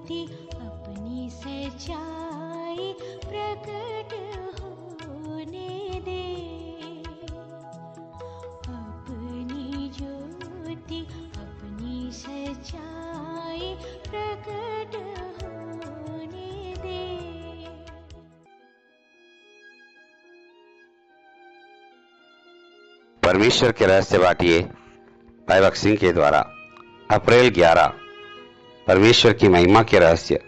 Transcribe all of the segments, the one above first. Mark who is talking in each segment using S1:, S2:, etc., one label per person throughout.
S1: ज्योति अपनी सच्चाई प्रकट होने दे। अपनी ज्योति अपनी सच्चाई प्रकट होने दे।
S2: परमेश्वर के रहस्य बाटिए भाई भक्त सिंह के द्वारा। अप्रैल 11। परमेश्वर की महिमा के रहस्य।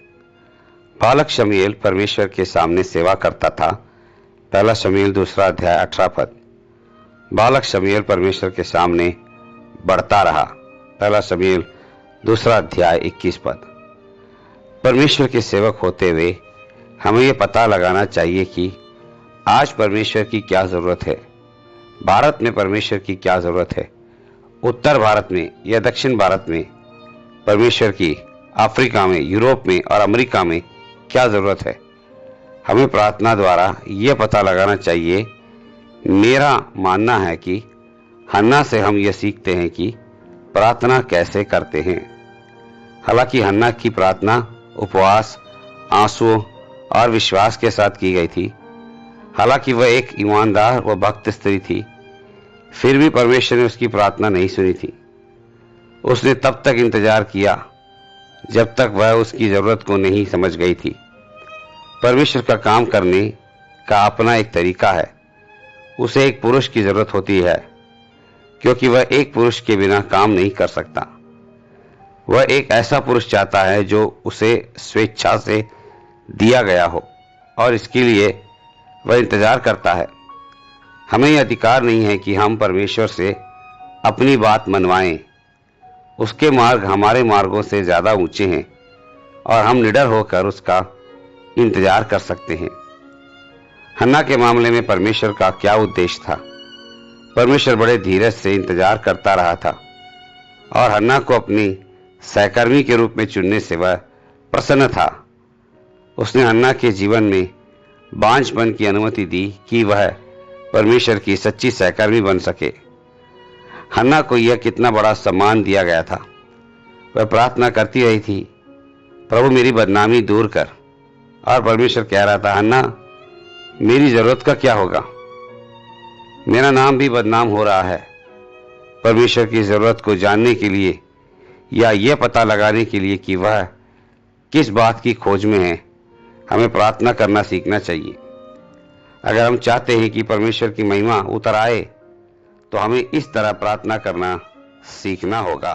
S2: बालक शमूएल परमेश्वर के सामने सेवा करता था। पहला शमूएल 2 अध्याय 18 पद। बालक शमूएल परमेश्वर के सामने बढ़ता रहा। पहला शमूएल 2 अध्याय 21 पद। परमेश्वर के सेवक होते हुए हमें यह पता लगाना चाहिए कि आज परमेश्वर की क्या जरूरत है, भारत में परमेश्वर की क्या जरूरत है, उत्तर भारत में या दक्षिण भारत में परमेश्वर की, अफ्रीका में, यूरोप में और अमेरिका में क्या जरूरत है। हमें प्रार्थना द्वारा यह पता लगाना चाहिए। मेरा मानना है कि हन्ना से हम यह सीखते हैं कि प्रार्थना कैसे करते हैं। हालांकि हन्ना की प्रार्थना उपवास, आंसुओं और विश्वास के साथ की गई थी। हालांकि वह एक ईमानदार व भक्त स्त्री थी, फिर भी परमेश्वर ने उसकी प्रार्थना नहीं सुनी थी। उसने तब तक इंतजार किया जब तक वह उसकी जरूरत को नहीं समझ गई थी। परमेश्वर का काम करने का अपना एक तरीका है। उसे एक पुरुष की जरूरत होती है, क्योंकि वह एक पुरुष के बिना काम नहीं कर सकता। वह एक ऐसा पुरुष चाहता है जो उसे स्वेच्छा से दिया गया हो, और इसके लिए वह इंतजार करता है। हमें यह अधिकार नहीं है कि हम परमेश्वर से अपनी बात मनवाएं। उसके मार्ग हमारे मार्गों से ज्यादा ऊंचे हैं और हम निडर होकर उसका इंतजार कर सकते हैं। हन्ना के मामले में परमेश्वर का क्या उद्देश्य था? परमेश्वर बड़े धीरज से इंतजार करता रहा था और हन्ना को अपनी सहकर्मी के रूप में चुनने से वह प्रसन्न था। उसने हन्ना के जीवन में बांझपन की अनुमति दी कि वह परमेश्वर की सच्ची सहकर्मी बन सके। हन्ना को यह कितना बड़ा सम्मान दिया गया था। वह प्रार्थना करती रही थी, प्रभु मेरी बदनामी दूर कर। और परमेश्वर कह रहा था, हन्ना मेरी जरूरत का क्या होगा, मेरा नाम भी बदनाम हो रहा है। परमेश्वर की जरूरत को जानने के लिए या यह पता लगाने के लिए कि वह किस बात की खोज में है, हमें प्रार्थना करना सीखना चाहिए। अगर हम चाहते हैं कि परमेश्वर की महिमा उतर आए, तो हमें इस तरह प्रार्थना करना सीखना होगा।